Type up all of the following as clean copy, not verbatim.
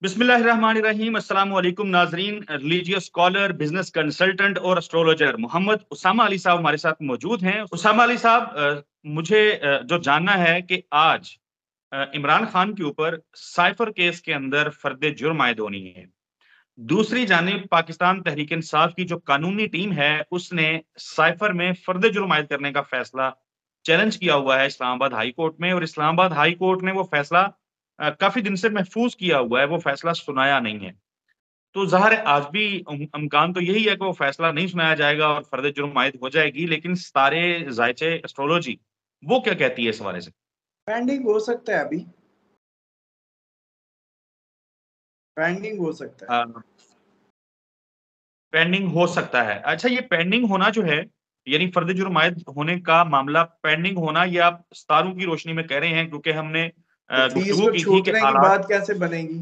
बिस्मिल्लाहिर्रहमानिर्रहीम। अस्सलाम वालेकुम नाजरीन। रिलीजियस स्कॉलर, बिजनेस कंसल्टेंट और एस्ट्रोलॉजर मोहम्मद उसामा अली साहब हमारे साथ मौजूद हैं। उसामा अली साहब, मुझे जो जानना है कि आज इमरान खान के ऊपर साइफर केस के अंदर फर्द जुर्म आयद होनी है। दूसरी जानिब पाकिस्तान तहरीक इंसाफ की जो कानूनी टीम है उसने साइफर में फर्द जुर्म आयद करने का फैसला चैलेंज किया हुआ है इस्लामाबाद हाई कोर्ट में, और इस्लामाबाद हाई कोर्ट ने वो फैसला काफी दिन से महफूज किया हुआ है, वो फैसला सुनाया नहीं है। तो ज़ाहिर है आज भी इम्कान तो यही है कि वो फैसला नहीं सुनाया जाएगा और फर्द जुर्म आयद हो जाएगी, लेकिन सितारे ज़ायचे एस्ट्रोलॉजी वो क्या कहती है इस हवाले से? पेंडिंग हो सकता है, अभी पेंडिंग हो सकता है। पेंडिंग हो सकता है। अच्छा, ये पेंडिंग होना जो है, यानी फर्द जुर्म आयद होने का मामला पेंडिंग होना, ये आप सितारों की रोशनी में कह रहे हैं क्योंकि हमने तो फीस गुफ्तगू को की थी कि छूटने की हालात बात कैसे बनेगी?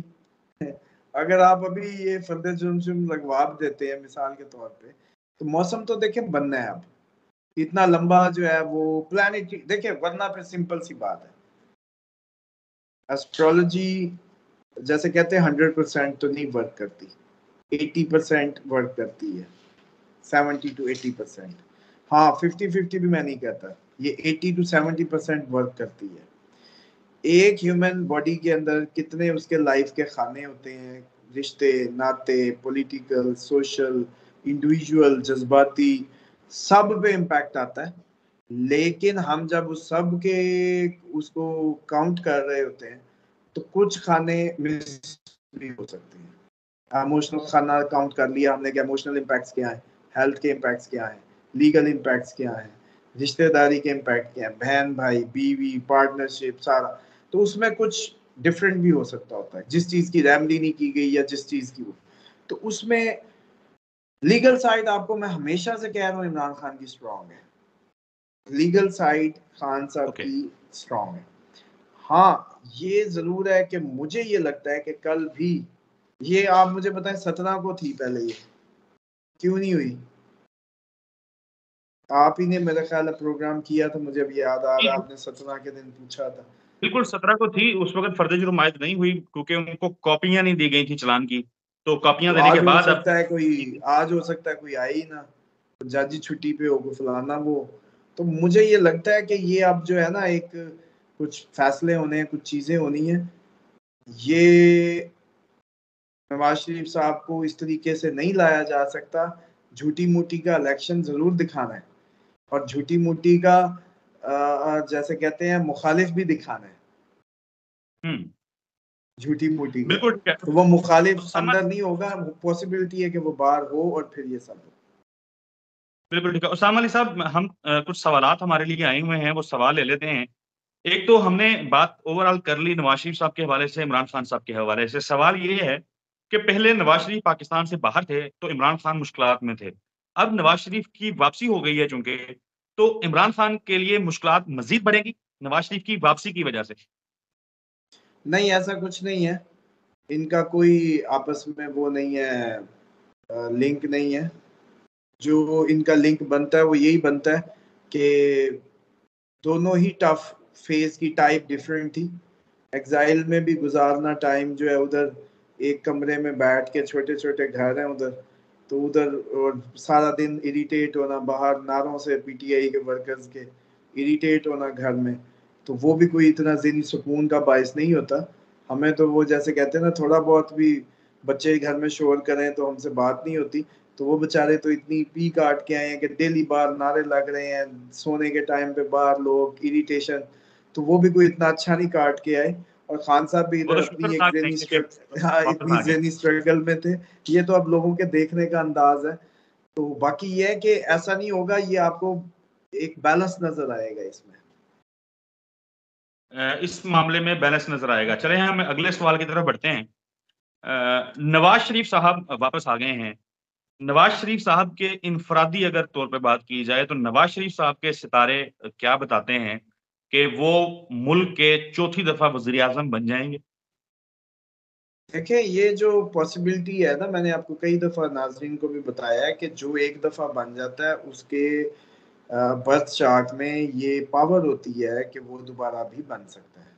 अगर आप अभी ये फर्द जुर्म लगवा देते हैं मिसाल के तौर पे, तो मौसम तो देखिए बनना है। अब इतना लंबा जो है वो प्लानिट देखिए, वरना फिर सिंपल सी बात है, एस्ट्रोलॉजी जैसे कहते हैं 100% तो नहीं वर्क करती, 80% वर्क करती है, 70 to 80%। हाँ, 50-50 भी मैं नहीं कहता, ये 80 to 70% वर्क करती है। एक ह्यूमन बॉडी के अंदर कितने उसके लाइफ के खाने होते हैं, रिश्ते नाते, पॉलिटिकल, सोशल, इंडिविजुअल, जज्बाती, सब पे इम्पैक्ट आता है। लेकिन हम जब उस सब के उसको काउंट कर रहे होते हैं तो कुछ खाने मिस भी हो सकते हैं। इमोशनल खाना काउंट कर लिया हमने कि इमोशनल इम्पैक्ट्स क्या है, हेल्थ के इम्पैक्ट्स क्या है, लीगल इम्पैक्ट्स क्या है, रिश्तेदारी के इम्पैक्ट क्या है, बहन भाई बीवी पार्टनरशिप सारा, तो उसमें कुछ डिफरेंट भी हो सकता होता है, जिस चीज की रेमडी नहीं की गई या जिस चीज की वो, तो उसमें लीगल साइड आपको मैं हमेशा से कह रहा हूँ इमरान खान की स्ट्रांग है, लीगल साइड खान साहब ओके। की स्ट्रांग है। हाँ, ये जरूर है कि मुझे ये लगता है कि कल भी ये, आप मुझे बताएं 17 को थी पहले, ये क्यों नहीं हुई? आप ही ने मेरा ख्याल है प्रोग्राम किया था, मुझे अभी याद आ रहा है, आपने 17 के दिन पूछा था। बिल्कुल 17 को थी, उस वक़्त फर्द जुर्म आयद नहीं हुई क्योंकि उनको कॉपियाँ नहीं दी गई थी चालान की। तो कॉपियाँ तो देने के आज हो बाद अब सकता है कोई, आज हो सकता है कोई आए ही ना, जज ही छुट्टी पे हो, फलाना वो। तो मुझे ये लगता है कि ये अब जो है ना, एक कुछ फैसले होने हैं, कुछ चीजें होनी है। ये नवाज शरीफ साहब को इस तरीके से नहीं लाया जा सकता। झूठी मूठी का इलेक्शन जरूर दिखाना है, और झूठी मूठी का जैसे कहते हैं मुखालिफ भी दिखाना है, हुँ, झूठी मूठी का। बिल्कुल ठीक है। तो वो मुखालिफ उसामा अंदर नहीं होगा, पॉसिबिलिटी है कि वो बाहर हो और फिर ये सब हो। बिल्कुल ठीक है। उसामा अली साहब, हम कुछ सवालात हमारे लिए आए हुए हैं, वो सवाल ले लेते हैं। एक तो हमने बात ओवरऑल कर ली नवाज शरीफ साहब के हवाले से, इमरान खान साहब के हवाले से। सवाल ये है कि पहले नवाज शरीफ पाकिस्तान से बाहर थे, तो इमरान खान मुश्किलात में थे। अब नवाज शरीफ की वापसी हो गई है चूँकि, तो इमरान खान के लिए मुश्किलात मज़ीद बढ़ेंगी नवाज शरीफ की वापसी की वजह से? नहीं, ऐसा कुछ नहीं है, इनका कोई आपस में वो नहीं है, लिंक नहीं है। जो इनका लिंक बनता है वो यही बनता है कि दोनों ही टफ फेज की टाइप डिफरेंट थी। एग्जाइल में भी गुजारना टाइम जो है उधर, एक कमरे में बैठ के, छोटे छोटे घर हैं उधर, तो उधर और सारा दिन इरिटेट होना, बाहर नारों से पीटीआई के वर्कर्स के इरिटेट होना घर में, तो वो भी कोई इतना ज़िंदगी सुकून का बायस नहीं होता। हमें तो वो जैसे कहते हैं ना, थोड़ा बहुत भी बच्चे घर में शोर करें तो हमसे बात नहीं होती, तो वो बेचारे तो इतनी पी काट के आए हैं कि डेली बाहर नारे लग रहे हैं, सोने के टाइम पे बाहर लोग इरिटेशन, तो वो भी कोई इतना अच्छा नहीं काट के आए। और खान साहब भी वो इधर तो अपनी एक शुक्रनाक ज़हनी रहेंगे कि हाँ, वापस इतनी आ गए। ज़हनी स्ट्रगल में थे। ये तो अब लोगों के देखने का अंदाज है। तो बाकी ये है कि ऐसा नहीं होगा, ये आपको एक बैलेंस नजर आएगा इसमें। इस मामले में बैलेंस नज़र आएगा। चलें हम अगले सवाल की तरफ बढ़ते हैं। नवाज शरीफ साहब वापस आ गए हैं। नवाज शरीफ साहब के इनफरादी अगर तौर पे बात की जाए, तो नवाज शरीफ साहब के सितारे क्या बताते हैं कि वो मुल्क के चौथी दफा वजीर आजम बन जाएंगे? देखिए, ये जो पॉसिबिलिटी है ना, मैंने आपको कई दफा नाजरीन को भी बताया है कि जो एक दफा बन जाता है उसके बर्थ चार्ट में ये पावर होती है कि वो दोबारा भी बन सकता है।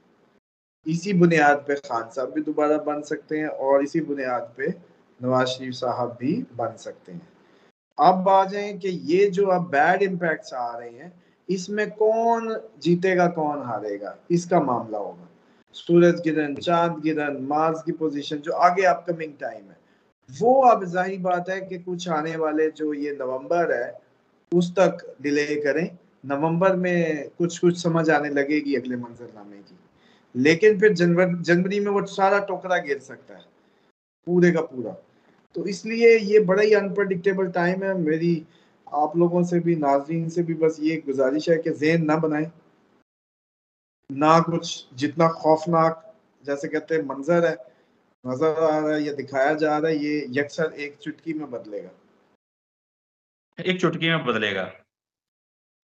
इसी बुनियाद पे खान साहब भी दोबारा बन सकते हैं और इसी बुनियाद पे नवाज शरीफ साहब भी बन सकते हैं। अब आ जाए कि ये जो अब बैड इम्पैक्ट्स आ रहे हैं, इसमें कौन जीतेगा कौन हारेगा, इसका मामला होगा। सूरज गिरन, चांद गिरन, मार्स की पोजीशन जो आगे अपकमिंग टाइम है, वो अब जाहिर बात है कि कुछ आने वाले जो ये नवंबर है उस तक डिले करें। नवंबर में कुछ कुछ समझ आने लगेगी अगले मंजरनामे की, लेकिन फिर जनवरी में वो सारा टोकरा गिर सकता है पूरे का पूरा। तो इसलिए ये बड़ा ही अनप्रडिक्टेबल टाइम है। मेरी आप लोगों से भी, नाज़रीन से भी बस ये गुजारिश है कि ज़हन ना बनाएं, ना कुछ जितना खौफनाक जैसे कहते हैं मंजर है नजर आ रहा है या दिखाया जा रहा है, ये यकसर एक चुटकी में बदलेगा। एक चुटकी में बदलेगा।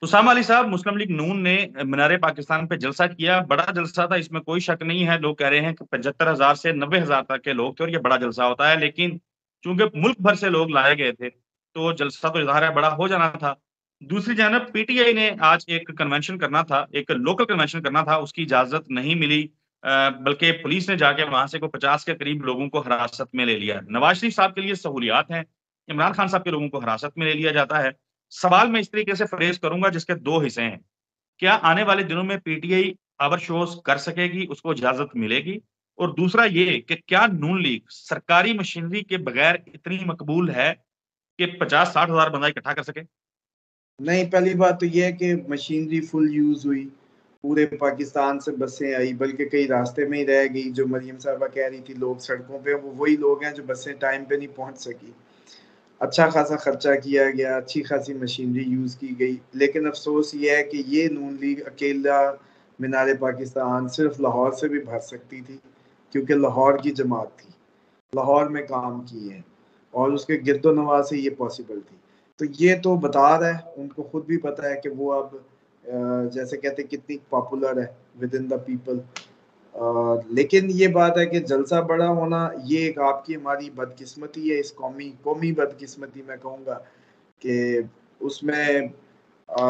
उसामा अली साहब, मुस्लिम लीग नून ने मीनार पाकिस्तान पे जलसा किया, बड़ा जलसा था, इसमें कोई शक नहीं है। लोग कह रहे हैं कि 75,000 से 90,000 तक के लोग थे और ये बड़ा जलसा होता है, लेकिन चूंकि मुल्क भर से लोग लाए गए थे तो जलसा तो ज़ाहिर है बड़ा हो जाना था। दूसरी जानब पीटीआई ने आज एक कन्वेंशन करना था, एक लोकल कन्वेंशन करना था, उसकी इजाजत नहीं मिली, बल्कि पुलिस ने जाके वहां से कोई 50 के करीब लोगों को हिरासत में ले लिया। नवाज शरीफ साहब के लिए सहूलियात हैं, इमरान खान साहब के लोगों को हिरासत में ले लिया जाता है। सवाल मैं इस तरीके से फ्रेज करूंगा जिसके दो हिस्से हैं। क्या आने वाले दिनों में पीटीआई पावर शोज कर सकेगी, उसको इजाजत मिलेगी? और दूसरा ये कि क्या नून लीग सरकारी मशीनरी के बगैर इतनी मकबूल है कि 50-60 हजार बंदा इकट्ठा कर सके? नहीं, पहली बात तो ये है कि मशीनरी फुल यूज हुई, पूरे पाकिस्तान से बसें आई, बल्कि कई रास्ते में ही रह गई। जो मरियम साहबा कह रही थी लोग सड़कों पे, वो वही लोग हैं जो बसें टाइम पे नहीं पहुंच सकी। अच्छा खासा खर्चा किया गया, अच्छी खासी मशीनरी यूज की गई, लेकिन अफसोस ये है कि ये नून लीग अकेला मीनार पाकिस्तान सिर्फ लाहौर से भी भर सकती थी, क्योंकि लाहौर की जमात थी, लाहौर में काम किए हैं और उसके गिरदो नवा से ये पॉसिबल थी। तो ये तो बता रहा है, उनको खुद भी पता है कि वो अब जैसे कहते हैं कितनी पॉपुलर है विद इन द पीपल। लेकिन ये बात है कि जलसा बड़ा होना ये एक आपकी हमारी बदकिस्मती है, इस कौमी कौमी बदकिस्मती मैं कहूँगा कि उसमें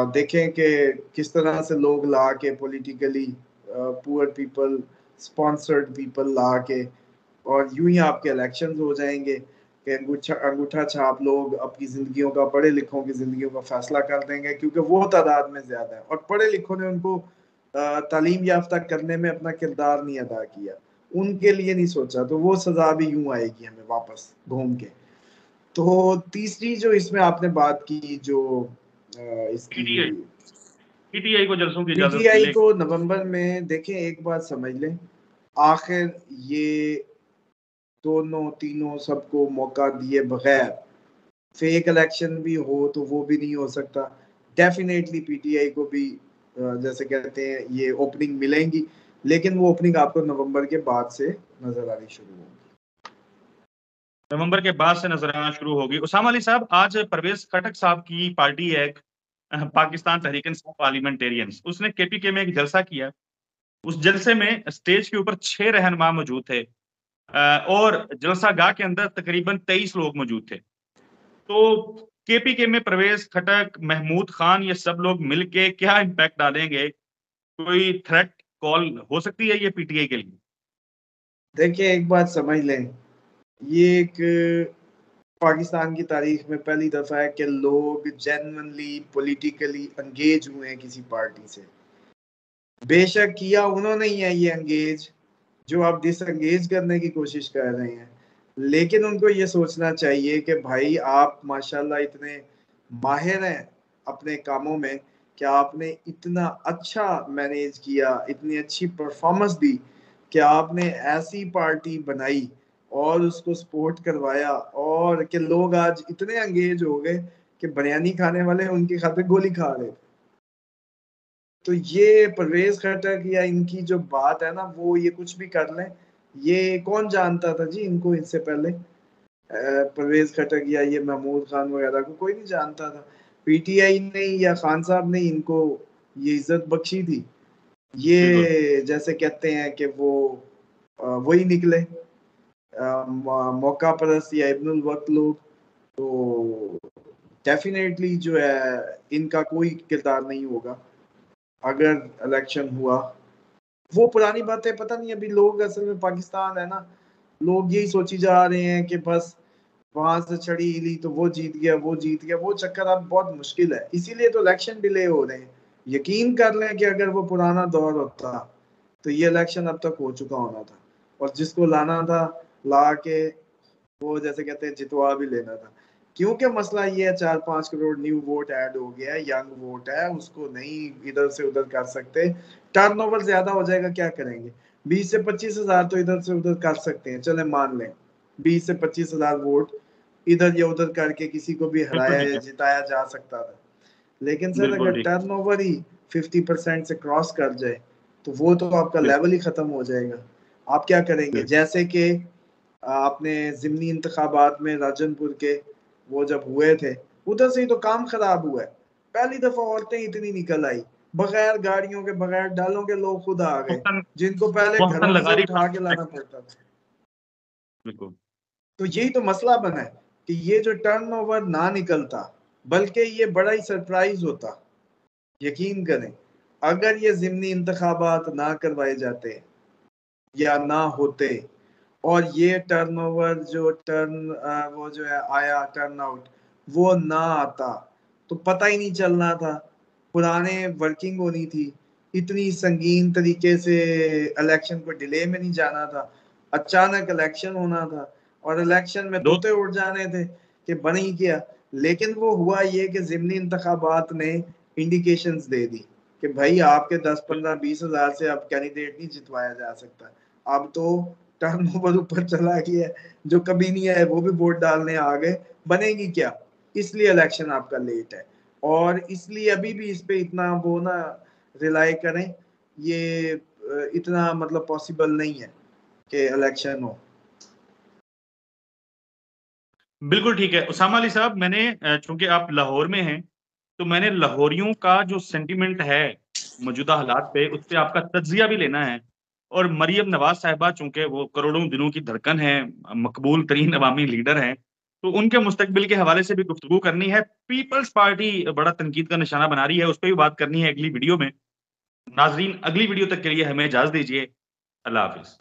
देखें कि किस तरह से लोग ला के politically poor people, sponsored people ला के, और यूं ही आपके इलेक्शंस हो जाएंगे कि अंगूठा अंगूठा छाप लोग अपनी जिंदगियों का, पढ़े लिखों की जिंदगियों का फैसला कर देंगे, क्योंकि वो तादाद में ज्यादा है और पढ़े लिखों ने उनको तालीम याफ्ता करने में अपना किरदार नहीं अदा किया, उनके लिए नहीं सोचा, तो वो सजा भी यूं आएगी हमें वापस घूम के। तो तीसरी जो इसमें आपने बात की, जो इसकी पीटीआई पीटीआई को जलसों की इजाजत पीटीआई मिलेगी? को नवंबर में, देखें एक बात समझ लें, आखिर ये दोनों तीनों सबको मौका दिए बगैर फेक इलेक्शन भी हो तो वो भी नहीं हो सकता। डेफिनेटली पीटीआई को भी जैसे कहते हैं ये ओपनिंग मिलेंगी, लेकिन वो ओपनिंग आपको नवंबर के बाद से नजर आनी शुरू होगी। नवंबर के बाद से नजर आना शुरू होगी। उसामा अली साहब, आज परवेज खटक साहब की पार्टी है पाकिस्तान तहरीक इंसाफ पार्लियामेंटेरियंस, उसने केपीके में एक जलसा किया। उस जलसे में स्टेज के ऊपर 6 रहनुमा मौजूद थे, और जलसा गाह के अंदर तकरीबन 23 लोग मौजूद थे। तो केपीके में परवेज खटक, महमूद खान, ये सब लोग मिलके क्या इम्पैक्ट डालेंगे? कोई थ्रेट कॉल हो सकती है ये पीटीआई के लिए? देखिए एक बात समझ लें, ये एक पाकिस्तान की तारीख में पहली दफा है कि लोग जेन्युइनली पॉलिटिकली एंगेज हुए हैं किसी पार्टी से। बेशक किया उन्होंने ही है ये एंगेज, जो आप डिसएंगेज करने की कोशिश कर रहे हैं, लेकिन उनको ये सोचना चाहिए कि भाई आप माशाल्लाह इतने माहिर हैं अपने कामों में कि आपने इतना अच्छा मैनेज किया, इतनी अच्छी परफॉर्मेंस दी कि आपने ऐसी पार्टी बनाई और उसको सपोर्ट करवाया, और कि लोग आज इतने एंगेज हो गए कि बिरयानी खाने वाले उनकी खातिर गोली खा रहे थे। तो ये परवेज खटक या इनकी जो बात है ना, वो ये कुछ भी कर लें, ये कौन जानता था जी इनको इससे पहले? परवेज खटक या ये महमूद खान वगैरह को कोई नहीं जानता था। पीटीआई ने या खान साहब ने इनको ये इज्जत बख्शी थी। बिल्कुल। ये जैसे कहते हैं कि वो वही निकले मौका परस्त या इब्नुल वक्त लोग। तो डेफिनेटली जो है इनका कोई किरदार नहीं होगा अगर इलेक्शन हुआ, वो पुरानी बातें पता नहीं, अभी लोग असल में पाकिस्तान है ना, लोग यही सोची जा रहे हैं कि बस वहां से छड़ी हिली तो वो जीत गया, वो जीत गया। वो चक्कर अब बहुत मुश्किल है, इसीलिए तो इलेक्शन डिले हो रहे हैं। यकीन कर लें कि अगर वो पुराना दौर होता तो ये इलेक्शन अब तक हो चुका होना था, और जिसको लाना था ला के वो जैसे कहते हैं जितवा भी लेना था। क्योंकि मसला ये है 4-5 करोड़ न्यू वोट ऐड हो गया है, यंग वोट है, उसको नहीं इधर से उधर कर सकते। टर्नओवर ज्यादा हो जाएगा, क्या करेंगे? 20 से 25 हजार तो इधर से उधर कर सकते हैं, चले मान लें 20 से 25 हजार वोट इधर या उधर करके किसी को भी बिल्कुल हराया ठीक या है, जिताया जा सकता था। लेकिन सर बिल्कुल अगर ठीक। टर्नओवर ही 50% से क्रॉस कर जाए तो वो तो आपका बिल्कुल लेवल ही खत्म हो जाएगा। आप क्या करेंगे? बिल्कुल जैसे कि आपने ज़िमनी इंतखाबात में राजनपुर के वो जब हुए थे, उधर से ही तो काम खराब हुआ है। पहली दफा औरतें इतनी निकल आई, बगैर गाड़ियों के, बगैर डालों के लोग खुद आ गए, मोहसन जिनको पहले मोहसन घरों से लगारी उठा के लाना पड़ता था। बिल्कुल तो यही तो मसला बना है कि ये जो टर्नओवर ना निकलता, बल्कि ये बड़ा ही सरप्राइज होता। यकीन करें, अगर ये ज़िमनी इंतखाबात ना करवाए जाते या ना होते, और ये टर्नओवर जो वो जो है आया टर्नआउट, वो ना आता, तो पता ही नहीं चलना था। पुराने वर्किंग होनी थी, इतनी संगीन तरीके से इलेक्शन को डिले में नहीं जाना था, अचानक इलेक्शन होना था, और इलेक्शन में दो तोते उड़ जाने थे कि बन ही गया। लेकिन वो हुआ ये कि ज़िमनी इंतखाबात ने इंडिकेशंस दे दी कि भाई आपके 10-15-20 हजार से अब कैंडिडेट नहीं जितवाया जा सकता। अब तो टर्नओवर ऊपर चला गया है, जो कभी नहीं आए वो भी वोट डालने आ गए, बनेगी क्या? इसलिए इलेक्शन आपका लेट है, और इसलिए अभी भी इस पे इतना वो ना रिलाई करें, ये इतना मतलब पॉसिबल नहीं है कि इलेक्शन हो। बिल्कुल ठीक है उसामा अली साहब, मैंने चूंकि आप लाहौर में हैं, तो मैंने लाहौरियों का जो सेंटिमेंट है मौजूदा हालात पे, उस पे आपका तज्जिया भी लेना है। और मरियम नवाज साहिबा चूंकि वो करोड़ों दिलों की धड़कन है, मकबूल तरीन अवामी लीडर हैं, तो उनके मुस्तकबिल के हवाले से भी गुफ्तगू करनी है। पीपल्स पार्टी बड़ा तनकीद का निशाना बना रही है, उस पर भी बात करनी है अगली वीडियो में। नाजरीन, अगली वीडियो तक के लिए हमें इजाजत दीजिए। अल्लाह हाफिज।